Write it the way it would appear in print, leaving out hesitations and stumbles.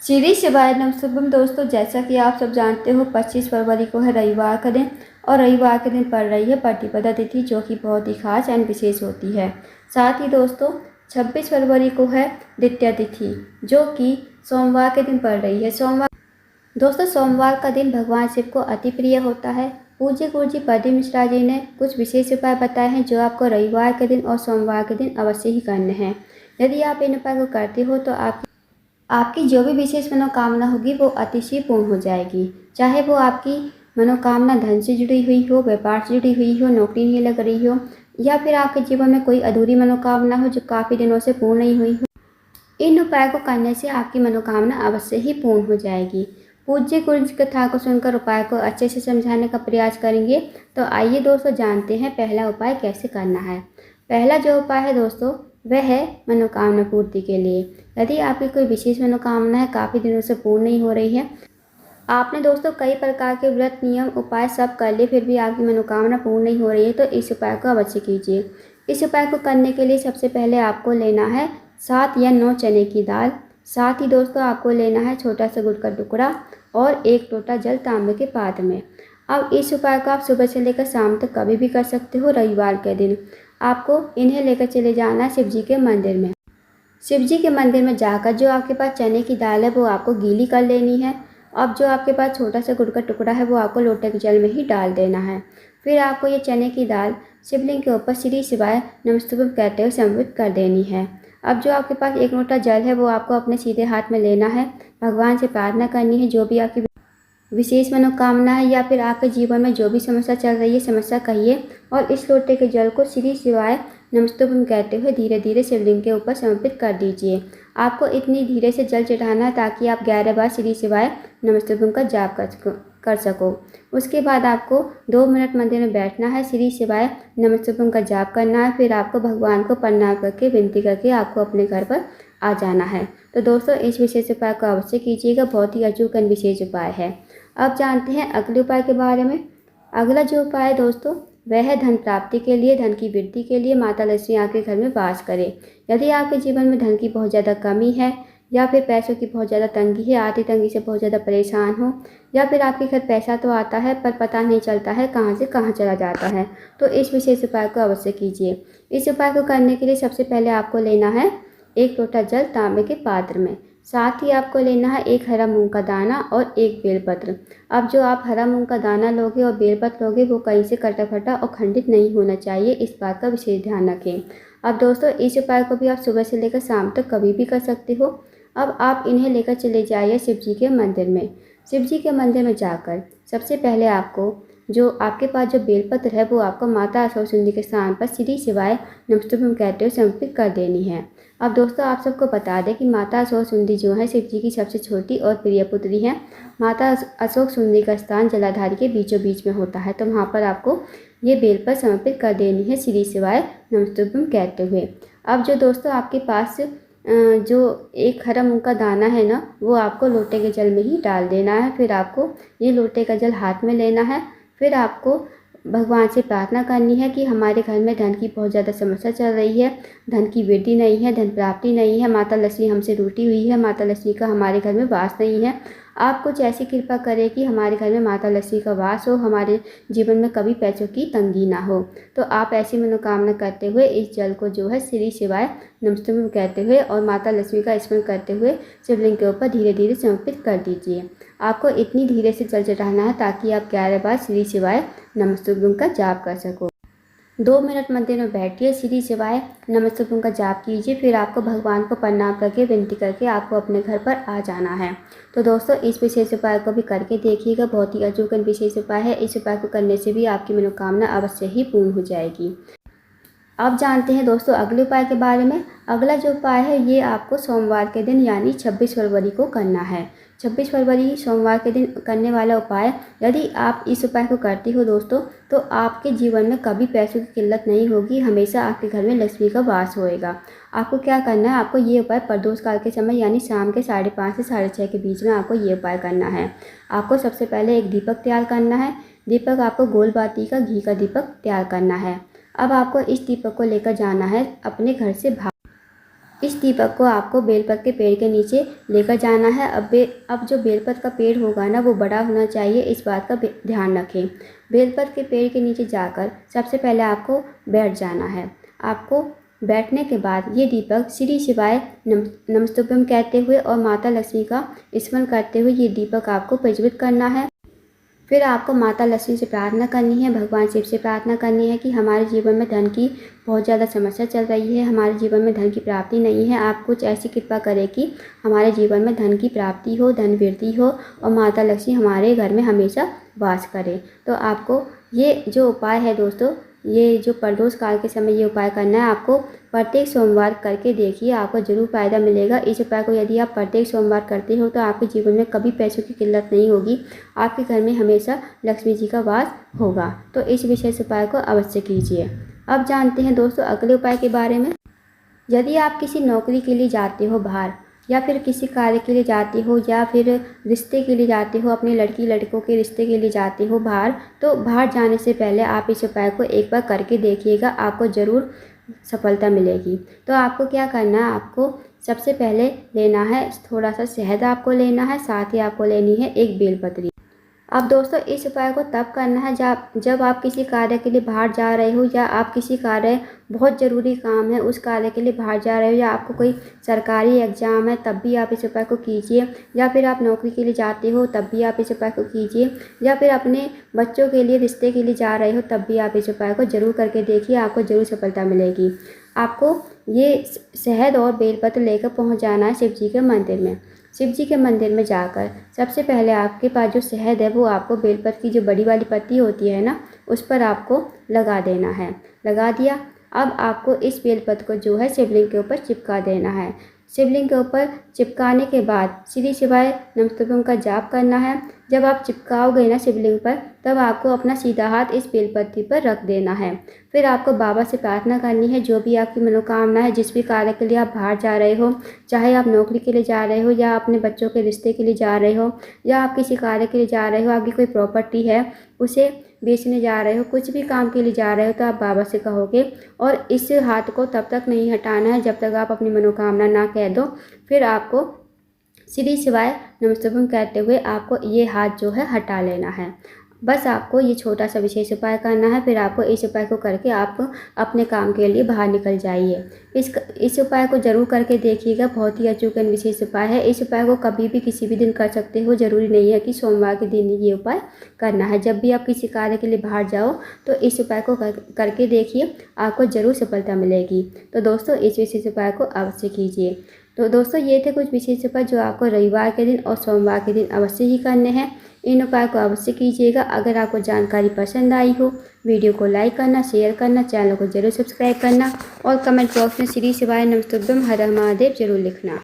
श्री शिवाय नमः। शुभम दोस्तों, जैसा कि आप सब जानते हो 25 फरवरी को है रविवार का दिन और रविवार के दिन पड़ रही है प्रतिपदा तिथि, जो कि बहुत ही खास एंड विशेष होती है। साथ ही दोस्तों 26 फरवरी को है द्वितीया तिथि, जो कि सोमवार के दिन पड़ रही है। सोमवार का दिन भगवान शिव को अति प्रिय होता है। पूज्य गुरु जी प्रदीप मिश्रा जी ने कुछ विशेष उपाय बताए हैं, जो आपको रविवार के दिन और सोमवार के दिन अवश्य ही करने हैं। यदि आप इन उपाय को करते हो तो आपकी जो भी विशेष मनोकामना होगी वो अतिशय पूर्ण हो जाएगी। चाहे वो आपकी मनोकामना धन से जुड़ी हुई हो, व्यापार से जुड़ी हुई हो, नौकरी नहीं लग रही हो, या फिर आपके जीवन में कोई अधूरी मनोकामना हो जो काफ़ी दिनों से पूर्ण नहीं हुई हो। इन उपाय को करने से आपकी मनोकामना अवश्य ही पूर्ण हो जाएगी। पूज्य गुरु की कथा को सुनकर उपाय को अच्छे से समझाने का प्रयास करेंगे। तो आइए दोस्तों जानते हैं पहला उपाय कैसे करना है। पहला जो उपाय है दोस्तों, वह है मनोकामना पूर्ति के लिए। यदि आपकी कोई विशेष मनोकामना है काफ़ी दिनों से पूर्ण नहीं हो रही है, आपने दोस्तों कई प्रकार के व्रत नियम उपाय सब कर लिए, फिर भी आपकी मनोकामना पूर्ण नहीं हो रही है, तो इस उपाय को अवश्य कीजिए। इस उपाय को करने के लिए सबसे पहले आपको लेना है 7 या 9 चने की दाल। साथ ही दोस्तों आपको लेना है छोटा सा गुड़ का टुकड़ा और 1 लोटा जल तांबे के पात्र में। अब इस उपाय को आप सुबह से लेकर शाम तक कभी भी कर सकते हो। रविवार के दिन आपको इन्हें लेकर चले जाना है शिव जी के मंदिर में। शिव जी के मंदिर में जाकर जो आपके पास चने की दाल है वो आपको गीली कर लेनी है। अब जो आपके पास छोटा सा गुड़ का टुकड़ा है वो आपको लोटे के जल में ही डाल देना है। फिर आपको ये चने की दाल शिवलिंग के ऊपर श्री शिवाय नमस्तुभ्यं कहते हुए समर्पित कर देनी है। अब जो आपके पास 1 लोटा जल है वो आपको अपने सीधे हाथ में लेना है। भगवान से प्रार्थना करनी है, जो भी आपकी विशेष मनोकामना है या फिर आपके जीवन में जो भी समस्या चल रही है, समस्या कहिए, और इस लोटे के जल को श्री शिवाय नमस्तुभ्यं कहते हुए धीरे धीरे शिवलिंग के ऊपर समर्पित कर दीजिए। आपको इतनी धीरे से जल चढ़ाना है ताकि आप 11 बार श्री शिवाय नमस्तुभ्यं का जाप कर सको। उसके बाद आपको 2 मिनट मंदिर में बैठना है, श्री शिवाय नमस्तुभ्यं का जाप करना है। फिर आपको भगवान को प्रणाम करके विनती करके आपको अपने घर पर आ जाना है। तो दोस्तों इस विशेष उपाय को अवश्य कीजिएगा, बहुत ही अचूक एवं विशेष उपाय है। अब जानते हैं अगले उपाय के बारे में। अगला जो उपाय है दोस्तों, वह है धन प्राप्ति के लिए, धन की वृद्धि के लिए माता लक्ष्मी आपके घर में वास करे। यदि आपके जीवन में धन की बहुत ज़्यादा कमी है या फिर पैसों की बहुत ज़्यादा तंगी है, आर्थिक तंगी से बहुत ज़्यादा परेशान हो, या फिर आपके घर पैसा तो आता है पर पता नहीं चलता है कहाँ से कहाँ चला जाता है, तो इस विशेष उपाय को अवश्य कीजिए। इस उपाय को करने के लिए सबसे पहले आपको लेना है 1 लोटा जल तांबे के पात्र में। साथ ही आपको लेना है 1 हरा मूंग का दाना और 1 बेलपत्र। अब जो आप हरा मूंग का दाना लोगे और बेलपत्र लोगे वो कहीं से कटा फटा और खंडित नहीं होना चाहिए, इस बात का विशेष ध्यान रखें। अब दोस्तों इस उपाय को भी आप सुबह से लेकर शाम तक कभी भी कर सकते हो। अब आप इन्हें लेकर चले जाइए शिव जी के मंदिर में। शिव जी के मंदिर में जाकर सबसे पहले आपको जो आपके पास जो बेलपत्र है वो आपको माता असौसुंदी के स्थान पर श्री शिवाय नमस्तुभ्यं कहते हुए समर्पित कर देनी है। अब दोस्तों आप सबको बता दें कि माता अशोक सुंदी जो है शिव जी की सबसे छोटी और प्रिय पुत्री हैं। माता अशोक सुंदी का स्थान जलाधारी के बीचों बीच में होता है, तो वहाँ पर आपको ये बेलपत्र समर्पित कर देनी है श्री शिवाय नमस्तुभ्यं कहते हुए। अब जो दोस्तों आपके पास जो 1 हरा मूंग का दाना है ना, वो आपको लोटे के जल में ही डाल देना है। फिर आपको ये लोटे का जल हाथ में लेना है। फिर आपको भगवान से प्रार्थना करनी है कि हमारे घर में धन की बहुत ज़्यादा समस्या चल रही है, धन की वृद्धि नहीं है, धन प्राप्ति नहीं है, माता लक्ष्मी हमसे रूठी हुई है, माता लक्ष्मी का हमारे घर में वास नहीं है। आप कुछ ऐसी कृपा करें कि हमारे घर में माता लक्ष्मी का वास हो, हमारे जीवन में कभी पैसों की तंगी ना हो। तो आप ऐसी मनोकामना करते हुए इस जल को जो है श्री शिवाय नमस्तुभ्यं कहते हुए और माता लक्ष्मी का स्मरण करते हुए शिवलिंग के ऊपर धीरे धीरे समर्पित कर दीजिए। आपको इतनी धीरे से जल चढ़ाना है ताकि आप 11 बार श्री शिवाय नमस्तुभ्यं का जाप कर सको। 2 मिनट मंदिर में बैठिए, श्री शिवाय नमस्तुभ्यं का जाप कीजिए। फिर आपको भगवान को प्रणाम करके विनती करके आपको अपने घर पर आ जाना है। तो दोस्तों इस विशेष उपाय को भी करके देखिएगा, बहुत ही अचूक विशेष उपाय है। इस उपाय को करने से भी आपकी मनोकामना अवश्य ही पूर्ण हो जाएगी। अब जानते हैं दोस्तों अगले उपाय के बारे में। अगला जो उपाय है ये आपको सोमवार के दिन यानी 26 फरवरी को करना है। 26 फरवरी सोमवार के दिन करने वाला उपाय, यदि आप इस उपाय को करते हो दोस्तों तो आपके जीवन में कभी पैसों की किल्लत नहीं होगी, हमेशा आपके घर में लक्ष्मी का वास होएगा। आपको क्या करना है, आपको ये उपाय प्रदोष काल के समय यानी शाम के 5:30 से 6:30 के बीच में आपको ये उपाय करना है। आपको सबसे पहले एक दीपक तैयार करना है। दीपक आपको गोल बाती का घी का दीपक तैयार करना है। अब आपको इस दीपक को लेकर जाना है अपने घर से बाहर। इस दीपक को आपको बेलपत के पेड़ के नीचे लेकर जाना है। अब जो बेलपत का पेड़ होगा ना वो बड़ा होना चाहिए, इस बात का ध्यान रखें। बेलपत के पेड़ के नीचे जाकर सबसे पहले आपको बैठ जाना है। आपको बैठने के बाद ये दीपक श्री शिवाय नमस्तुभ्यम कहते हुए और माता लक्ष्मी का स्मरण करते हुए ये दीपक आपको प्रज्वलित करना है। फिर आपको माता लक्ष्मी से प्रार्थना करनी है, भगवान शिव से प्रार्थना करनी है कि हमारे जीवन में धन की बहुत ज़्यादा समस्या चल रही है, हमारे जीवन में धन की प्राप्ति नहीं है। आप कुछ ऐसी कृपा करें कि हमारे जीवन में धन की प्राप्ति हो, धन वृद्धि हो और माता लक्ष्मी हमारे घर में हमेशा वास करे। तो आपको ये जो उपाय है दोस्तों, ये जो प्रदोष काल के समय ये उपाय करना है, आपको प्रत्येक सोमवार करके देखिए, आपको ज़रूर फ़ायदा मिलेगा। इस उपाय को यदि आप प्रत्येक सोमवार करते हो तो आपके जीवन में कभी पैसों की किल्लत नहीं होगी, आपके घर में हमेशा लक्ष्मी जी का वास होगा। तो इस विशेष उपाय को अवश्य कीजिए। अब जानते हैं दोस्तों अगले उपाय के बारे में। यदि आप किसी नौकरी के लिए जाते हो बाहर, या फिर किसी कार्य के लिए जाते हो, या फिर रिश्ते के लिए जाते हो, अपने लड़की लड़कों के रिश्ते के लिए जाते हो बाहर, तो बाहर जाने से पहले आप इस उपाय को एक बार करके देखिएगा, आपको ज़रूर सफलता मिलेगी। तो आपको क्या करना है, आपको सबसे पहले लेना है थोड़ा सा शहद आपको लेना है, साथ ही आपको लेनी है एक बेलपत्री। अब दोस्तों इस उपाय को तब करना है जब आप किसी कार्य के लिए बाहर जा रहे हो, या आप किसी कार्य बहुत ज़रूरी काम है उस कार्य के लिए बाहर जा रहे हो, या आपको कोई सरकारी एग्ज़ाम है तब भी आप इस उपाय को कीजिए, या फिर आप नौकरी के लिए जाते हो तब भी आप इस उपाय को कीजिए, या फिर अपने बच्चों के लिए रिश्ते के लिए जा रहे हो तब भी आप इस उपाय को ज़रूर करके देखिए, आपको ज़रूर सफलता मिलेगी। आपको ये शहद और बेलपत्र लेकर पहुँच जाना है शिव जी के मंदिर में। शिव जी के मंदिर में जाकर सबसे पहले आपके पास जो शहद है वो आपको बेलपत्र की जो बड़ी वाली पत्ती होती है ना, उस पर आपको लगा देना है। लगा दिया। अब आपको इस बेलपत्र को जो है शिवलिंग के ऊपर चिपका देना है। शिवलिंग के ऊपर चिपकाने के बाद श्री शिवाय नमस्तुभ्यम का जाप करना है। जब आप चिपकाओगे ना शिवलिंग पर, तब आपको अपना सीधा हाथ इस बेलपत्ती पर रख देना है। फिर आपको बाबा से प्रार्थना करनी है, जो भी आपकी मनोकामना है, जिस भी कार्य के लिए आप बाहर जा रहे हो, चाहे आप नौकरी के लिए जा रहे हो, या अपने बच्चों के रिश्ते के लिए जा रहे हो, या आप किसी कार्य के लिए जा रहे हो, आपकी कोई प्रॉपर्टी है उसे बेचने जा रहे हो, कुछ भी काम के लिए जा रहे हो, तो आप बाबा से कहोगे। और इस हाथ को तब तक नहीं हटाना है जब तक आप अपनी मनोकामना ना कह दो। फिर आपको श्री शिवाय नमस्तुभ्यम कहते हुए आपको ये हाथ जो है हटा लेना है। बस आपको ये छोटा सा विशेष उपाय करना है। फिर आपको इस उपाय को करके आप अपने काम के लिए बाहर निकल जाइए। इस उपाय को ज़रूर करके देखिएगा, बहुत ही अचूक एवं विशेष उपाय है। इस उपाय को कभी भी किसी भी दिन कर सकते हो, ज़रूरी नहीं है कि सोमवार के दिन ये उपाय करना है। जब भी आप किसी कार्य के लिए बाहर जाओ तो इस उपाय को करके देखिए, आपको ज़रूर सफलता मिलेगी। तो दोस्तों इस विशेष उपाय को अवश्य कीजिए। तो दोस्तों ये थे कुछ विशेष उपाय जो आपको रविवार के दिन और सोमवार के दिन अवश्य ही करने हैं। इन उपाय को अवश्य कीजिएगा। अगर आपको जानकारी पसंद आई हो, वीडियो को लाइक करना, शेयर करना, चैनल को जरूर सब्सक्राइब करना और कमेंट बॉक्स में श्री शिवाय नमस्तुभ्यम हर हर महादेव जरूर लिखना।